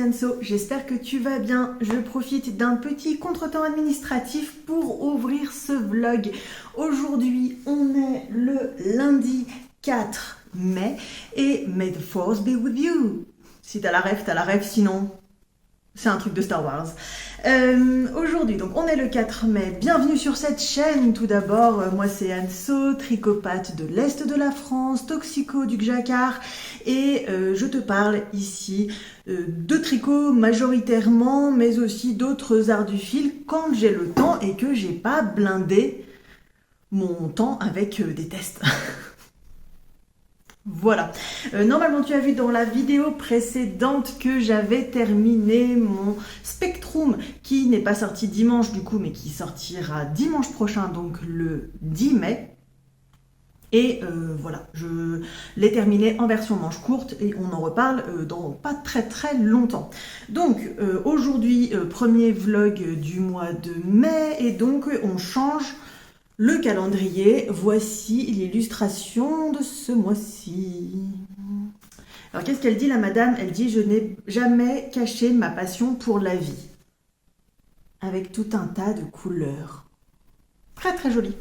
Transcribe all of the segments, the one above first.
Anso, j'espère que tu vas bien. Je profite d'un petit contretemps administratif pour ouvrir ce vlog. Aujourd'hui, on est le lundi 4 mai et May the Force be with you. Si t'as la rêve, sinon c'est un truc de Star Wars. Aujourd'hui, donc on est le 4 mai. Bienvenue sur cette chaîne. Tout d'abord, moi c'est Anso, tricopathe de l'Est de la France, toxico du Jacquard, et je te parle ici de tricot majoritairement, mais aussi d'autres arts du fil quand j'ai le temps et que j'ai pas blindé mon temps avec des tests. Voilà, normalement tu as vu dans la vidéo précédente que j'avais terminé mon Spectrum qui n'est pas sorti dimanche du coup mais qui sortira dimanche prochain, donc le 10 mai. Et voilà, je l'ai terminé en version manche courte et on en reparle dans pas très longtemps. Donc aujourd'hui, premier vlog du mois de mai et donc on change le calendrier. Voici l'illustration de ce mois-ci. Alors qu'est-ce qu'elle dit la madame? Elle dit: je n'ai jamais caché ma passion pour la vie. Avec tout un tas de couleurs. Très joli.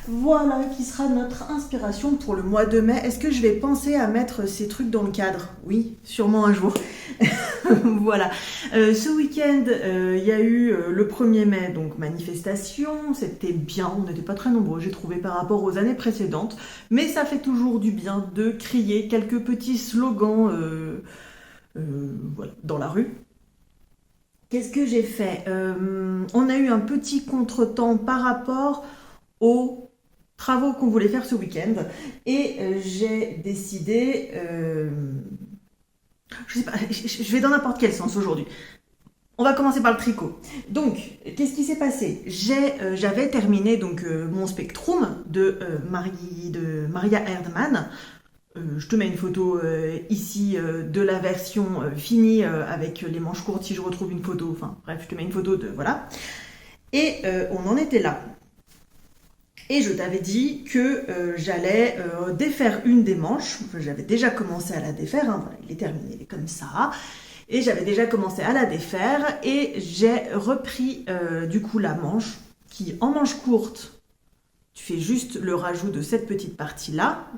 Voilà qui sera notre inspiration pour le mois de mai. Est-ce que je vais penser à mettre ces trucs dans le cadre? Oui, sûrement un jour. Voilà. Ce week-end, il y a eu le 1er mai, donc manifestation. C'était bien, on n'était pas très nombreux, j'ai trouvé, par rapport aux années précédentes. Mais ça fait toujours du bien de crier quelques petits slogans voilà, dans la rue. Qu'est-ce que j'ai fait? On a eu un petit contretemps par rapport aux travaux qu'on voulait faire ce week-end et j'ai décidé, je sais pas, je vais dans n'importe quel sens aujourd'hui. On va commencer par le tricot. Donc, qu'est-ce qui s'est passé? J'avais terminé donc mon Spectrum de Maria Erdmann. Je te mets une photo ici de la version finie avec les manches courtes si je retrouve une photo. Enfin bref, je te mets une photo de voilà. Et on en était là. Et je t'avais dit que j'allais défaire une des manches. Enfin, j'avais déjà commencé à la défaire. Hein, voilà, il est terminé, il est comme ça. Et j'avais déjà commencé à la défaire. Et j'ai repris du coup la manche qui, en manche courte, tu fais juste le rajout de cette petite partie-là.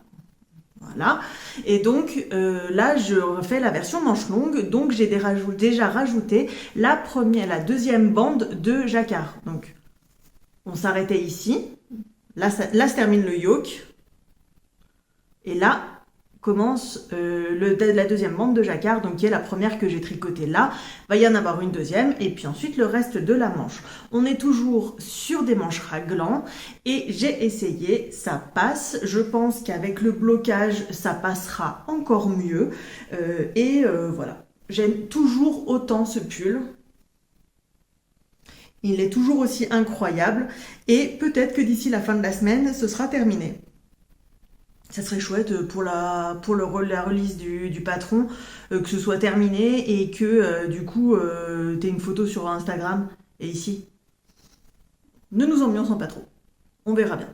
Voilà. Et donc là, je refais la version manche longue. Donc j'ai déjà rajouté la deuxième bande de jacquard. Donc on s'arrêtait ici. Là se termine le yoke. Et là commence la deuxième bande de jacquard, donc qui est la première que j'ai tricotée là. Va y en avoir une deuxième, et puis ensuite le reste de la manche. On est toujours sur des manches raglan, et j'ai essayé, ça passe. Je pense qu'avec le blocage, ça passera encore mieux. Voilà. J'aime toujours autant ce pull. Il est toujours aussi incroyable et peut-être que d'ici la fin de la semaine, ce sera terminé. Ça serait chouette pour la release du patron, que ce soit terminé et que du coup, tu aies une photo sur Instagram et ici. Ne nous ambiançons pas trop. On verra bien.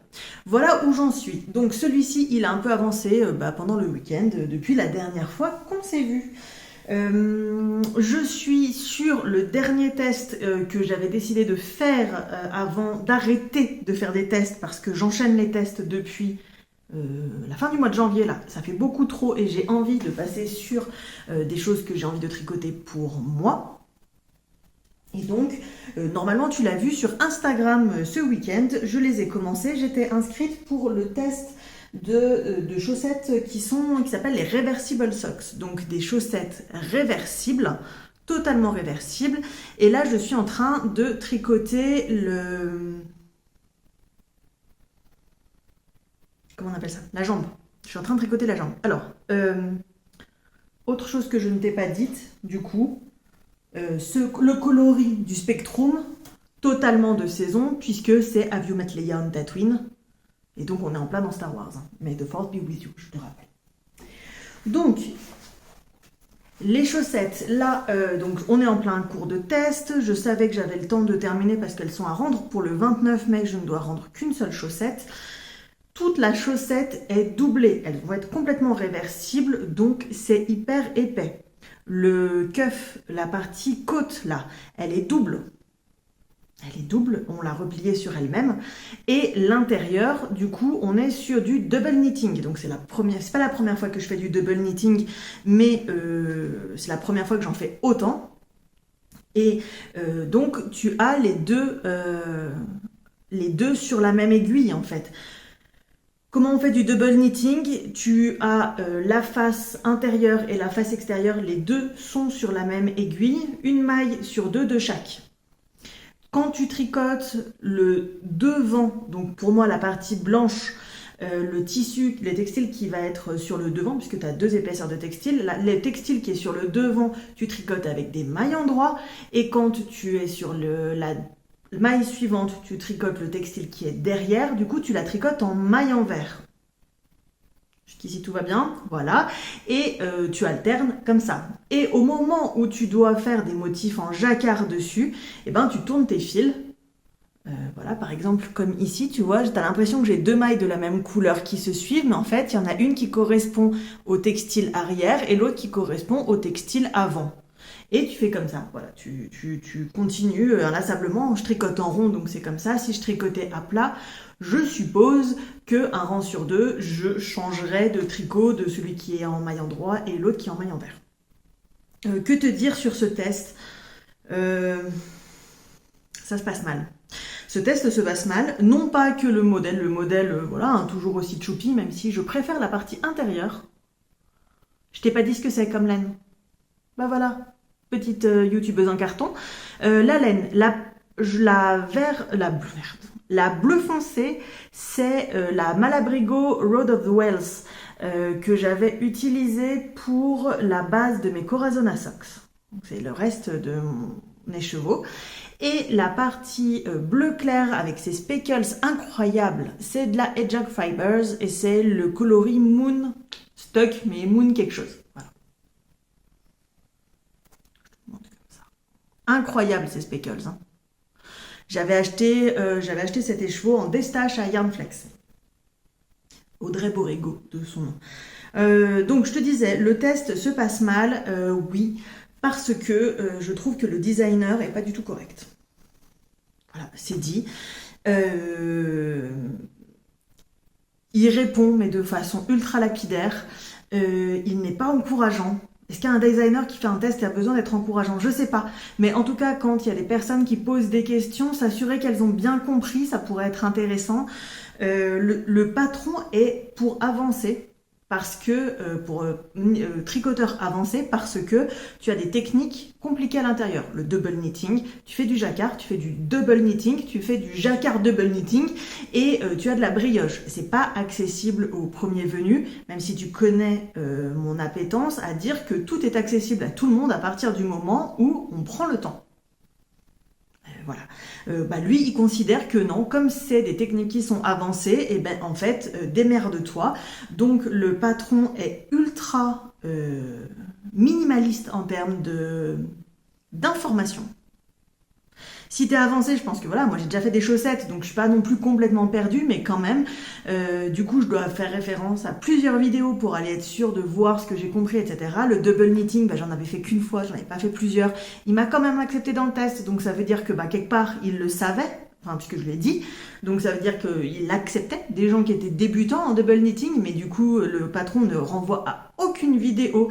Voilà où j'en suis. Donc celui-ci, il a un peu avancé pendant le week-end, depuis la dernière fois qu'on s'est vu. Je suis sur le dernier test que j'avais décidé de faire avant d'arrêter de faire des tests parce que j'enchaîne les tests depuis la fin du mois de janvier là. Ça fait beaucoup trop et j'ai envie de passer sur des choses que j'ai envie de tricoter pour moi. Et donc, normalement, tu l'as vu sur Instagram ce week-end, je les ai commencés. J'étais inscrite pour le test de chaussettes qui s'appellent les Reversible Socks. Donc, des chaussettes réversibles, totalement réversibles. Et là, je suis en train de tricoter comment on appelle ça? La jambe. Je suis en train de tricoter la jambe. Alors, autre chose que je ne t'ai pas dite, du coup, le coloris du Spectrum, totalement de saison, puisque c'est Have You Met Leia on Tatooine. Et donc on est en plein dans Star Wars. Hein. May the Force be with you, je te rappelle. Donc, les chaussettes, là, donc on est en plein cours de test. Je savais que j'avais le temps de terminer parce qu'elles sont à rendre pour le 29 mai. Je ne dois rendre qu'une seule chaussette. Toute la chaussette est doublée. Elles vont être complètement réversibles, donc c'est hyper épais. Le cuff, la partie côte là, elle est double. Elle est double, on l'a repliée sur elle-même. Et l'intérieur, du coup, on est sur du double knitting. Donc c'est pas la première fois que je fais du double knitting, mais c'est la première fois que j'en fais autant. Et donc tu as les deux sur la même aiguille en fait. Comment on fait du double knitting? Tu as la face intérieure et la face extérieure, les deux sont sur la même aiguille, une maille sur deux de chaque. Quand tu tricotes le devant, donc pour moi la partie blanche, le tissu, le textile qui va être sur le devant, puisque tu as deux épaisseurs de textile, le textile qui est sur le devant, tu tricotes avec des mailles endroit, et quand tu es sur la maille suivante, tu tricotes le textile qui est derrière, du coup tu la tricotes en maille envers. Jusqu'ici tout va bien, voilà, et tu alternes comme ça. Et au moment où tu dois faire des motifs en jacquard dessus, eh ben, tu tournes tes fils. Voilà, par exemple, comme ici, tu vois, tu as l'impression que j'ai deux mailles de la même couleur qui se suivent, mais en fait, il y en a une qui correspond au textile arrière et l'autre qui correspond au textile avant. Et tu fais comme ça, voilà, tu continues inlassablement. Je tricote en rond, donc c'est comme ça. Si je tricotais à plat, je suppose qu'un rang sur deux, je changerais de tricot de celui qui est en maille endroit et l'autre qui est en maille envers. Que te dire sur ce test? Ça se passe mal. Ce test se passe mal, non pas que le modèle, voilà, hein, toujours aussi choupi, même si je préfère la partie intérieure. Je t'ai pas dit ce que c'est comme laine. Bah voilà, petite youtubeuse en carton. La laine, la bleu foncé, c'est la Malabrigo Road of the Wells que j'avais utilisée pour la base de mes Corazon Socks. C'est le reste de mes chevaux. Et la partie bleu clair avec ses speckles incroyables, c'est de la Hedgehog Fibers et c'est le coloris Moon Stock, mais Moon quelque chose. Voilà. Incroyable ces speckles. Hein. J'avais acheté cet écheveau en destache à Yarnflex. Audrey Borrego de son nom. Donc je te disais, le test se passe mal, oui, parce que je trouve que le designer est pas du tout correct. Voilà, c'est dit. Il répond, mais de façon ultra lapidaire. Il n'est pas encourageant. Est-ce qu'il y a un designer qui fait un test et a besoin d'être encourageant? Je sais pas. Mais en tout cas, quand il y a des personnes qui posent des questions, s'assurer qu'elles ont bien compris, ça pourrait être intéressant. Le patron est pour avancer. Parce que, pour tricoteur avancé, parce que tu as des techniques compliquées à l'intérieur. Le double knitting, tu fais du jacquard, tu fais du double knitting, tu fais du jacquard double knitting, et tu as de la brioche. C'est pas accessible au premier venu, même si tu connais mon appétence à dire que tout est accessible à tout le monde à partir du moment où on prend le temps. Voilà. Lui, il considère que non, comme c'est des techniques qui sont avancées, et ben en fait, démerde-toi. Donc le patron est ultra minimaliste en termes d'information. Si t'es avancé, je pense que voilà, moi j'ai déjà fait des chaussettes, donc je suis pas non plus complètement perdue, mais quand même, du coup je dois faire référence à plusieurs vidéos pour aller être sûre de voir ce que j'ai compris, etc. Le double knitting, j'en avais fait qu'une fois, j'en avais pas fait plusieurs. Il m'a quand même accepté dans le test, donc ça veut dire que quelque part il le savait, enfin puisque je l'ai dit, donc ça veut dire qu'il acceptait des gens qui étaient débutants en double knitting, mais du coup le patron ne renvoie à aucune vidéo,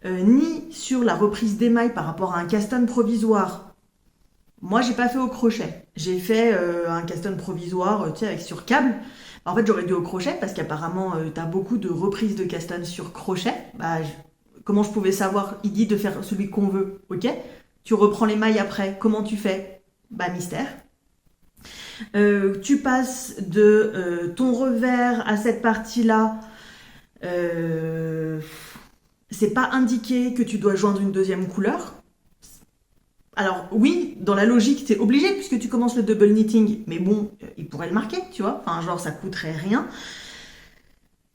ni sur la reprise d'émail par rapport à un cast-on provisoire. Moi, j'ai pas fait au crochet. J'ai fait un cast-on provisoire, tu sais, avec sur câble. En fait, j'aurais dû au crochet parce qu'apparemment, tu as beaucoup de reprises de cast-on sur crochet. Comment je pouvais savoir? Il dit de faire celui qu'on veut, ok? Tu reprends les mailles après. Comment tu fais? Mystère. Tu passes de ton revers à cette partie-là. C'est pas indiqué que tu dois joindre une deuxième couleur. Alors oui, dans la logique, t'es obligé puisque tu commences le double knitting, mais bon, il pourrait le marquer, tu vois, enfin genre ça coûterait rien.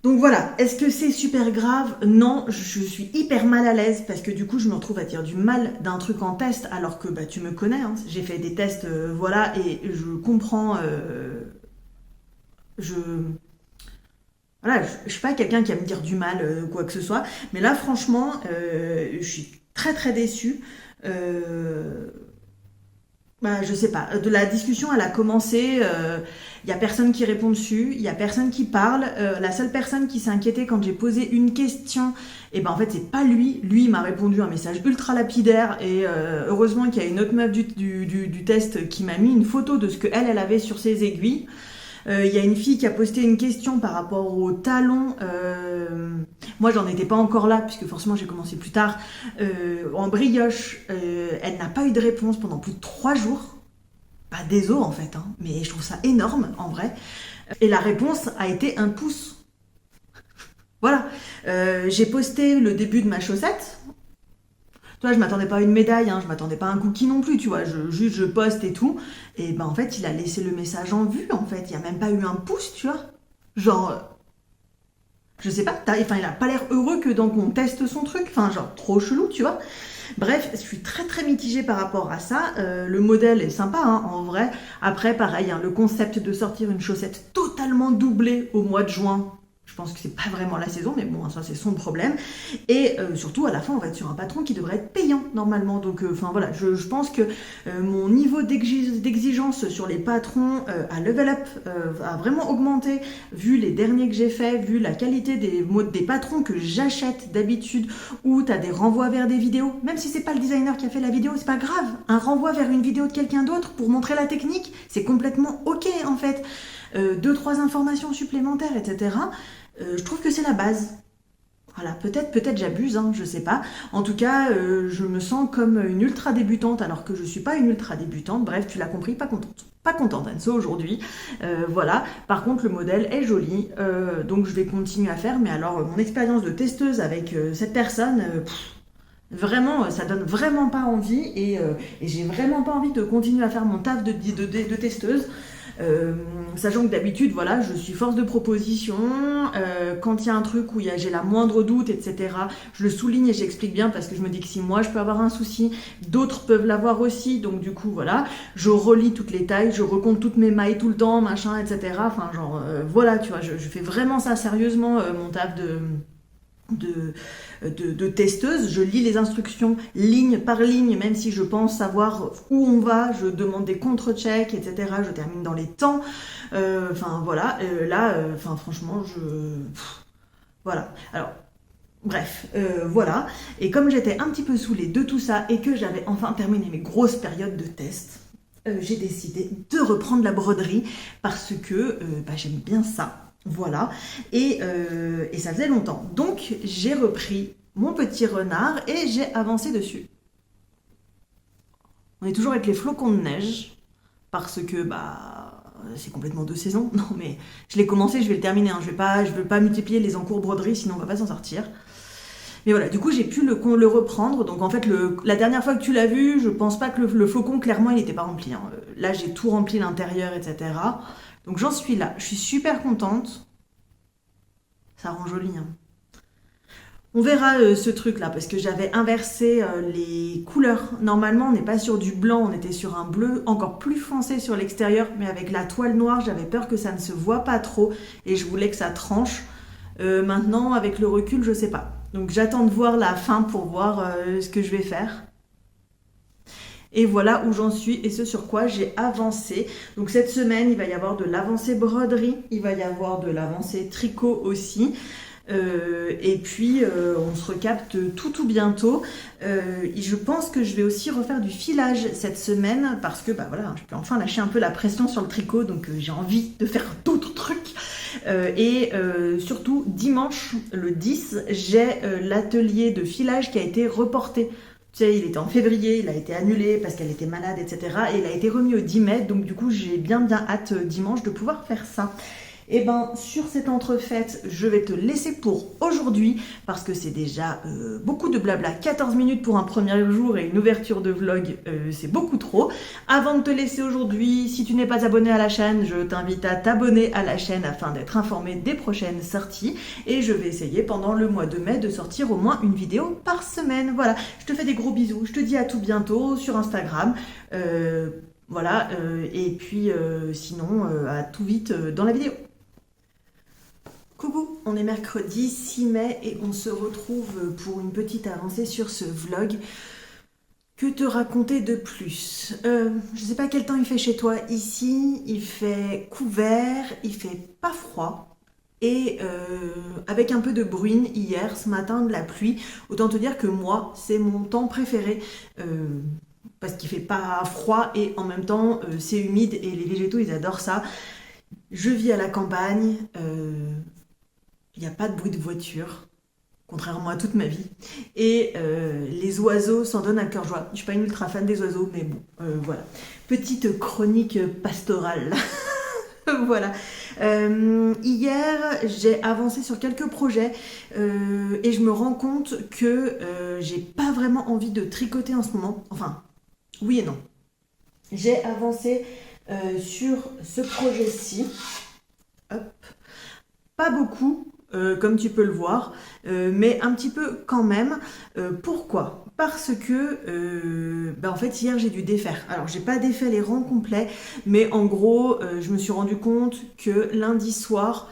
Donc voilà, est-ce que c'est super grave? Non, je suis hyper mal à l'aise parce que du coup je me retrouve à dire du mal d'un truc en test alors que tu me connais, hein. J'ai fait des tests, voilà, et je comprends, voilà, je suis pas quelqu'un qui va me dire du mal, quoi que ce soit, mais là franchement, je suis très très déçue. Bah, je sais pas, de la discussion elle a commencé, il y a personne qui répond dessus, il y a personne qui parle, la seule personne qui s'est inquiétée quand j'ai posé une question, et ben en fait c'est pas lui il m'a répondu un message ultra lapidaire et heureusement qu'il y a une autre meuf du test qui m'a mis une photo de ce que elle avait sur ses aiguilles. Il y a une fille qui a posté une question par rapport au talon. Moi, j'en étais pas encore là, puisque forcément, j'ai commencé plus tard. En brioche, elle n'a pas eu de réponse pendant plus de 3 jours. Pas des os, en fait, hein, mais je trouve ça énorme, en vrai. Et la réponse a été un pouce. Voilà. J'ai posté le début de ma chaussette. Toi, je m'attendais pas à une médaille, hein, je m'attendais pas à un cookie non plus, tu vois, juste je poste et tout. Et ben en fait, il a laissé le message en vue, en fait, il y a même pas eu un pouce, tu vois. Genre, je sais pas, enfin, il a pas l'air heureux que donc on teste son truc, enfin, genre, trop chelou, tu vois. Bref, je suis très très mitigée par rapport à ça. Le modèle est sympa, hein, en vrai. Après, pareil, hein, le concept de sortir une chaussette totalement doublée au mois de juin, je pense que c'est pas vraiment la saison, mais bon, ça c'est son problème. Et surtout, à la fin, on va être sur un patron qui devrait être payant normalement. Donc, enfin voilà, je pense que mon niveau d'exigence sur les patrons à level up a vraiment augmenté vu les derniers que j'ai fait, vu la qualité des patrons que j'achète d'habitude, où tu as des renvois vers des vidéos. Même si c'est pas le designer qui a fait la vidéo, c'est pas grave. Un renvoi vers une vidéo de quelqu'un d'autre pour montrer la technique, c'est complètement ok en fait. 2-3 informations supplémentaires, etc. Je trouve que c'est la base. Voilà, peut-être j'abuse, hein, je sais pas. En tout cas, je me sens comme une ultra débutante alors que je suis pas une ultra débutante. Bref, tu l'as compris, pas contente. Pas contente, Anso, aujourd'hui. Voilà. Par contre, le modèle est joli, donc je vais continuer à faire. Mais alors, mon expérience de testeuse avec cette personne, vraiment, ça donne vraiment pas envie et j'ai vraiment pas envie de continuer à faire mon taf de testeuse. Sachant que d'habitude, voilà, je suis force de proposition. Quand il y a un truc où j'ai la moindre doute, etc., je le souligne et j'explique bien parce que je me dis que si moi je peux avoir un souci, d'autres peuvent l'avoir aussi. Donc du coup, voilà, je relis toutes les tailles, je recompte toutes mes mailles tout le temps, machin, etc. Enfin, genre, voilà, tu vois, je fais vraiment ça sérieusement, mon taf de testeuse. Je lis les instructions ligne par ligne, même si je pense savoir où on va, je demande des contre-checks, etc. Je termine dans les temps. Enfin voilà, là, enfin franchement, voilà. Alors, bref, voilà. Et comme j'étais un petit peu saoulée de tout ça et que j'avais enfin terminé mes grosses périodes de test, j'ai décidé de reprendre la broderie parce que bah, j'aime bien ça. Voilà, et ça faisait longtemps. Donc j'ai repris mon petit renard et j'ai avancé dessus. On est toujours avec les flocons de neige, parce que bah c'est complètement de saison. Non mais je l'ai commencé, je vais le terminer, hein. Je vais pas multiplier les encours broderie, sinon on va pas s'en sortir. Mais voilà, du coup j'ai pu le reprendre. Donc en fait, la dernière fois que tu l'as vu, je pense pas que le flocon, clairement, il n'était pas rempli, hein. Là j'ai tout rempli l'intérieur, etc. Donc j'en suis là, je suis super contente. Ça rend joli, hein. On verra ce truc là parce que j'avais inversé les couleurs. Normalement on n'est pas sur du blanc, on était sur un bleu encore plus foncé sur l'extérieur, mais avec la toile noire j'avais peur que ça ne se voit pas trop et je voulais que ça tranche. Maintenant avec le recul je sais pas. Donc j'attends de voir la fin pour voir ce que je vais faire. Et voilà où j'en suis et ce sur quoi j'ai avancé. Donc cette semaine, il va y avoir de l'avancée broderie, il va y avoir de l'avancée tricot aussi. Et puis on se recapte tout bientôt. Et je pense que je vais aussi refaire du filage cette semaine parce que bah voilà, je peux enfin lâcher un peu la pression sur le tricot, donc j'ai envie de faire d'autres trucs. Et surtout dimanche, le 10, j'ai l'atelier de filage qui a été reporté. Tu sais, il était en février, il a été annulé parce qu'elle était malade, etc. Et il a été remis au 10 mai, donc du coup j'ai bien hâte dimanche de pouvoir faire ça. Et ben sur cette entrefaite, je vais te laisser pour aujourd'hui parce que c'est déjà beaucoup de blabla. 14 minutes pour un premier jour et une ouverture de vlog, c'est beaucoup trop. Avant de te laisser aujourd'hui, si tu n'es pas abonné à la chaîne, je t'invite à t'abonner à la chaîne afin d'être informé des prochaines sorties. Et je vais essayer pendant le mois de mai de sortir au moins une vidéo par semaine. Voilà, je te fais des gros bisous, je te dis à tout bientôt sur Instagram. Voilà, et puis sinon à tout vite dans la vidéo. Coucou! on est mercredi 6 mai et on se retrouve pour une petite avancée sur ce vlog. Que te raconter de plus? Je sais pas quel temps il fait chez toi. Ici, il fait couvert, il fait pas froid. Et avec un peu de bruine hier, ce matin, de la pluie. Autant te dire que moi, c'est mon temps préféré. Parce qu'il fait pas froid et en même temps, c'est humide et les végétaux, ils adorent ça. Je vis à la campagne. Il n'y a pas de bruit de voiture. Contrairement à toute ma vie. Et les oiseaux s'en donnent à cœur joie. Je suis pas une ultra fan des oiseaux, mais bon, voilà. Petite chronique pastorale. Voilà. Hier, j'ai avancé sur quelques projets et je me rends compte que j'ai pas vraiment envie de tricoter en ce moment. Enfin, oui et non. J'ai avancé sur ce projet-ci. Hop. Pas beaucoup. Comme tu peux le voir, mais un petit peu quand même. Pourquoi? Parce que en fait hier j'ai dû défaire. Alors j'ai pas défait les rangs complets, mais en gros je me suis rendu compte que lundi soir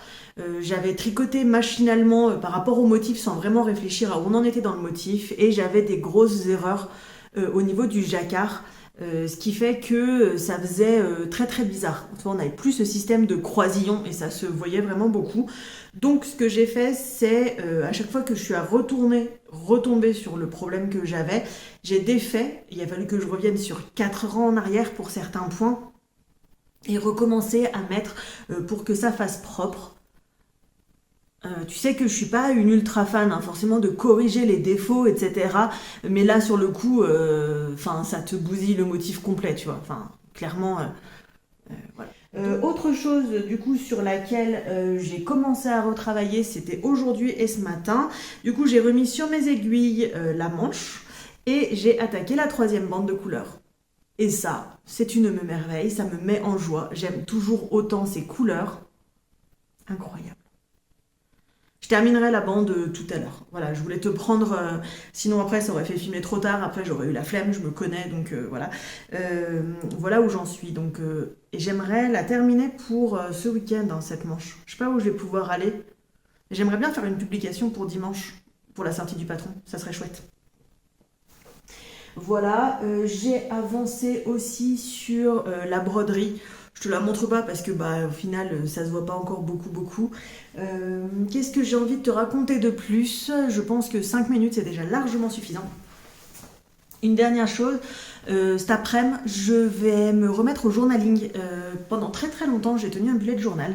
j'avais tricoté machinalement par rapport au motif sans vraiment réfléchir à où on en était dans le motif et j'avais des grosses erreurs au niveau du jacquard. Ce qui fait que ça faisait très très bizarre. On n'avait plus ce système de croisillon et ça se voyait vraiment beaucoup. Donc ce que j'ai fait, c'est à chaque fois que je suis à retomber sur le problème que j'avais, j'ai défait. Il a fallu que je revienne sur 4 rangs en arrière pour certains points et recommencer à mettre pour que ça fasse propre. Tu sais que je suis pas une ultra fan forcément de corriger les défauts, etc. Mais là, sur le coup, ça te bousille le motif complet, tu vois. Enfin, clairement, voilà. Autre chose, du coup, sur laquelle j'ai commencé à retravailler, c'était aujourd'hui et ce matin. Du coup, j'ai remis sur mes aiguilles la manche et j'ai attaqué la 3e bande de couleurs. Et ça, c'est une merveille, ça me met en joie. J'aime toujours autant ces couleurs. Incroyable. Je terminerai la bande tout à l'heure. Voilà, je voulais te prendre, sinon après ça aurait fait filmer trop tard, après j'aurais eu la flemme, je me connais, donc voilà. Voilà où j'en suis. Donc, et j'aimerais la terminer pour ce week-end, cette manche. Je sais pas où je vais pouvoir aller. J'aimerais bien faire une publication pour dimanche, pour la sortie du patron, ça serait chouette. Voilà, j'ai avancé aussi sur la broderie. Je te la montre pas parce que au final ça se voit pas encore beaucoup. Qu'est-ce que j'ai envie de te raconter de plus? Je pense que 5 minutes c'est déjà largement suffisant. Une dernière chose, cet après-midi, je vais me remettre au journaling. Pendant très très longtemps, j'ai tenu un bullet journal,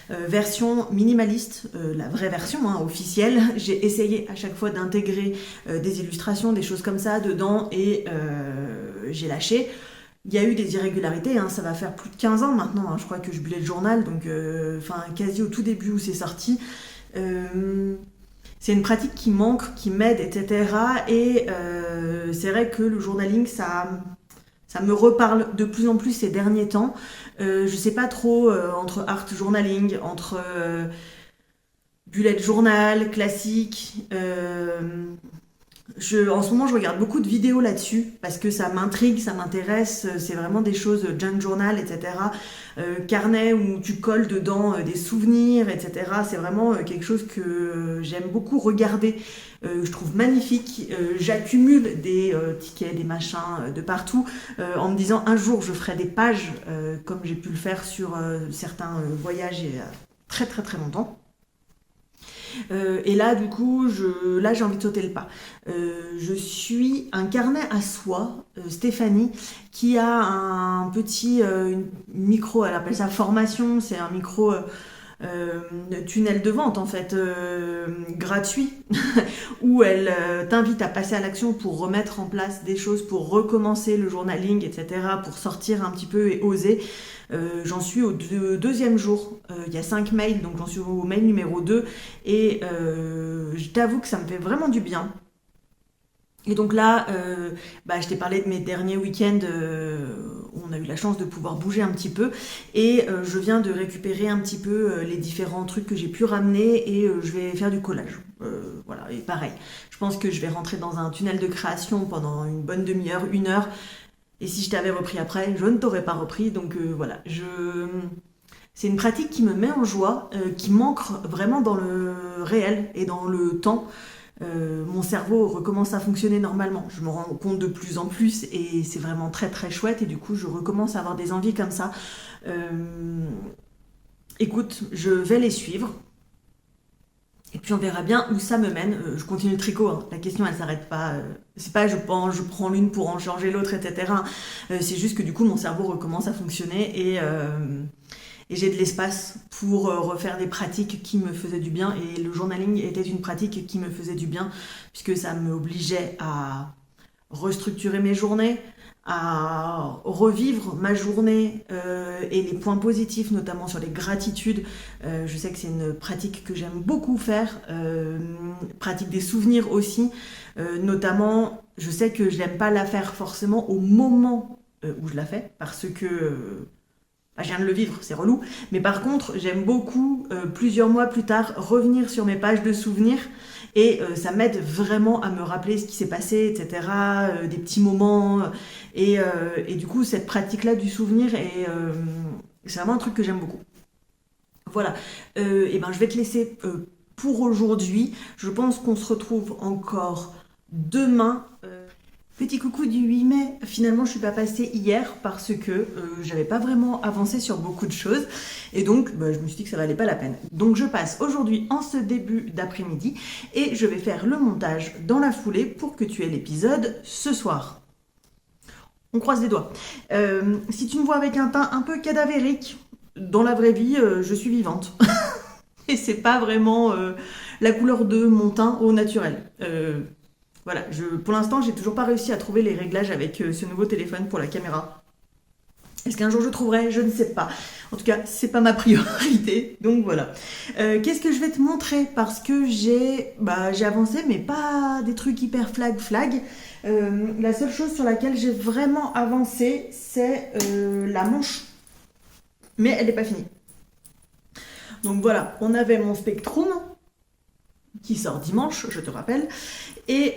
version minimaliste, la vraie version officielle. J'ai essayé à chaque fois d'intégrer des illustrations, des choses comme ça dedans et j'ai lâché. Il y a eu des irrégularités, ça va faire plus de 15 ans maintenant, je crois que je bullet le journal, donc quasi au tout début où c'est sorti. C'est une pratique qui manque, qui m'aide, etc. Et c'est vrai que le journaling, ça me reparle de plus en plus ces derniers temps. Je sais pas trop, entre art journaling, entre bullet journal, classique... en ce moment, je regarde beaucoup de vidéos là-dessus parce que ça m'intrigue, ça m'intéresse. C'est vraiment des choses junk journal, etc. Carnet où tu colles dedans des souvenirs, etc. C'est vraiment quelque chose que j'aime beaucoup regarder. Je trouve magnifique. J'accumule des tickets, des machins de partout en me disant un jour je ferai des pages comme j'ai pu le faire sur certains voyages il y a très très très longtemps. Et là, du coup, j'ai envie de sauter le pas. Je suis un carnet à soie, Stéphanie, qui a un petit micro, elle appelle ça formation, c'est un micro tunnel de vente en fait, gratuit, où elle t'invite à passer à l'action pour remettre en place des choses, pour recommencer le journaling, etc., pour sortir un petit peu et oser. J'en suis au deuxième jour, il y a 5 mails, donc j'en suis au mail numéro 2 et je t'avoue que ça me fait vraiment du bien. Et donc là, je t'ai parlé de mes derniers week-ends où on a eu la chance de pouvoir bouger un petit peu et je viens de récupérer un petit peu les différents trucs que j'ai pu ramener et je vais faire du collage. Voilà, et pareil, je pense que je vais rentrer dans un tunnel de création pendant une bonne demi-heure, 1 heure. Et si je t'avais repris après, je ne t'aurais pas repris. Donc voilà, C'est une pratique qui me met en joie, qui m'ancre vraiment dans le réel et dans le temps. Mon cerveau recommence à fonctionner normalement. Je me rends compte de plus en plus et c'est vraiment très très chouette et du coup je recommence à avoir des envies comme ça. Euh, Écoute, je vais les suivre. Et puis on verra bien où ça me mène. Je continue le tricot, hein. La question elle s'arrête pas. C'est pas je prends l'une pour en changer l'autre, etc. C'est juste que du coup mon cerveau recommence à fonctionner et j'ai de l'espace pour refaire des pratiques qui me faisaient du bien. Et le journaling était une pratique qui me faisait du bien puisque ça m'obligeait à restructurer mes journées, à revivre ma journée et les points positifs, notamment sur les gratitudes. Je sais que c'est une pratique que j'aime beaucoup faire, pratique des souvenirs aussi, notamment je sais que je n'aime pas la faire forcément au moment où je la fais, parce que je viens de le vivre, c'est relou, mais par contre j'aime beaucoup plusieurs mois plus tard revenir sur mes pages de souvenirs et ça m'aide vraiment à me rappeler ce qui s'est passé, etc., des petits moments, et du coup cette pratique-là du souvenir, c'est vraiment un truc que j'aime beaucoup. Voilà, et ben je vais te laisser pour aujourd'hui. Je pense qu'on se retrouve encore demain. Petit coucou du 8 mai, finalement je suis pas passée hier parce que j'avais pas vraiment avancé sur beaucoup de choses et donc je me suis dit que ça valait pas la peine. Donc je passe aujourd'hui en ce début d'après-midi et je vais faire le montage dans la foulée pour que tu aies l'épisode ce soir. On croise les doigts. Si tu me vois avec un teint un peu cadavérique, dans la vraie vie je suis vivante. Et c'est pas vraiment la couleur de mon teint au naturel. Voilà, pour l'instant, j'ai toujours pas réussi à trouver les réglages avec ce nouveau téléphone pour la caméra. Est-ce qu'un jour je trouverai? Je ne sais pas. En tout cas, c'est pas ma priorité. Donc voilà. Qu'est-ce que je vais te montrer? Parce que j'ai avancé, mais pas des trucs hyper flag. La seule chose sur laquelle j'ai vraiment avancé, c'est la manche. Mais elle n'est pas finie. Donc voilà, on avait mon Spectrum qui sort dimanche, je te rappelle. Et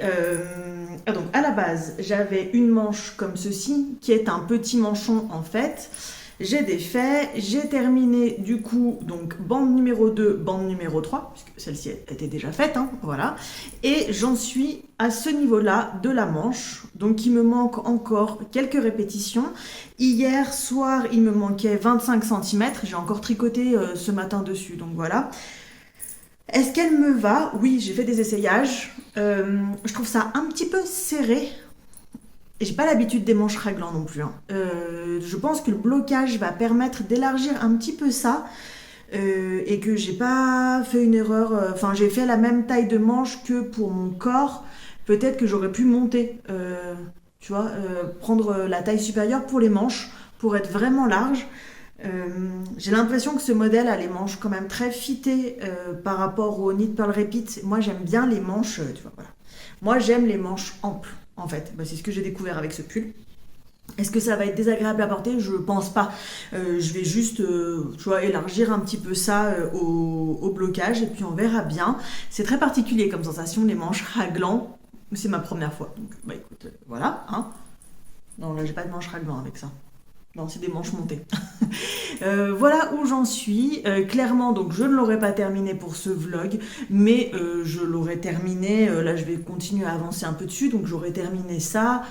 donc à la base, j'avais une manche comme ceci, qui est un petit manchon en fait. J'ai défait, j'ai terminé du coup, donc bande numéro 2, bande numéro 3, puisque celle-ci était déjà faite, hein, voilà. Et j'en suis à ce niveau-là de la manche, donc il me manque encore quelques répétitions. Hier soir, il me manquait 25 cm, j'ai encore tricoté ce matin dessus, donc voilà. Est-ce qu'elle me va? Oui, j'ai fait des essayages. Je trouve ça un petit peu serré. Et j'ai pas l'habitude des manches raglan non plus, hein. Je pense que le blocage va permettre d'élargir un petit peu ça. Et que j'ai pas fait une erreur. Enfin, j'ai fait la même taille de manche que pour mon corps. Peut-être que j'aurais pu monter. Tu vois, prendre la taille supérieure pour les manches, pour être vraiment large. J'ai l'impression que ce modèle a les manches quand même très fitées par rapport au Knit Purl Repeat. Moi j'aime bien les manches, tu vois, voilà. Moi j'aime les manches amples en fait. C'est ce que j'ai découvert avec ce pull. Est-ce que ça va être désagréable à porter? Je pense pas. Je vais juste tu vois, élargir un petit peu ça au blocage et puis on verra bien. C'est très particulier comme sensation, les manches raglan. C'est ma première fois. Donc écoute, voilà. Hein. Non, là j'ai pas de manches raglan avec ça. Non, c'est des manches montées. Voilà où j'en suis. Clairement, donc je ne l'aurais pas terminé pour ce vlog, mais je l'aurais terminé. Là, je vais continuer à avancer un peu dessus, donc j'aurais terminé ça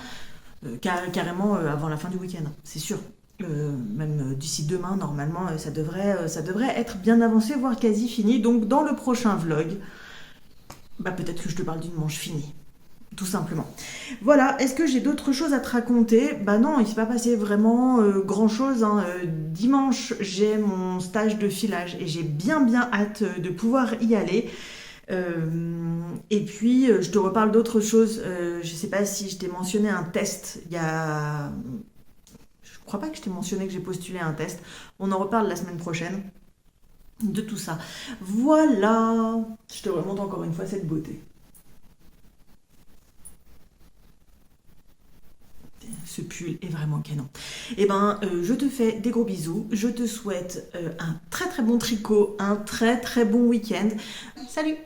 carrément avant la fin du week-end, c'est sûr. Même d'ici demain, normalement, ça devrait être bien avancé, voire quasi fini. Donc, dans le prochain vlog, peut-être que je te parle d'une manche finie. Tout simplement. Voilà, est-ce que j'ai d'autres choses à te raconter? Non, il ne s'est pas passé vraiment grand-chose, hein. Dimanche, j'ai mon stage de filage et j'ai bien hâte de pouvoir y aller. Et puis, je te reparle d'autres choses. Je ne sais pas si je t'ai mentionné un test. Je crois pas que je t'ai mentionné que j'ai postulé un test. On en reparle la semaine prochaine de tout ça. Voilà. Je te remonte encore une fois cette beauté. Ce pull est vraiment canon. Je te fais des gros bisous. Je te souhaite un très bon tricot, un très bon week-end. Salut!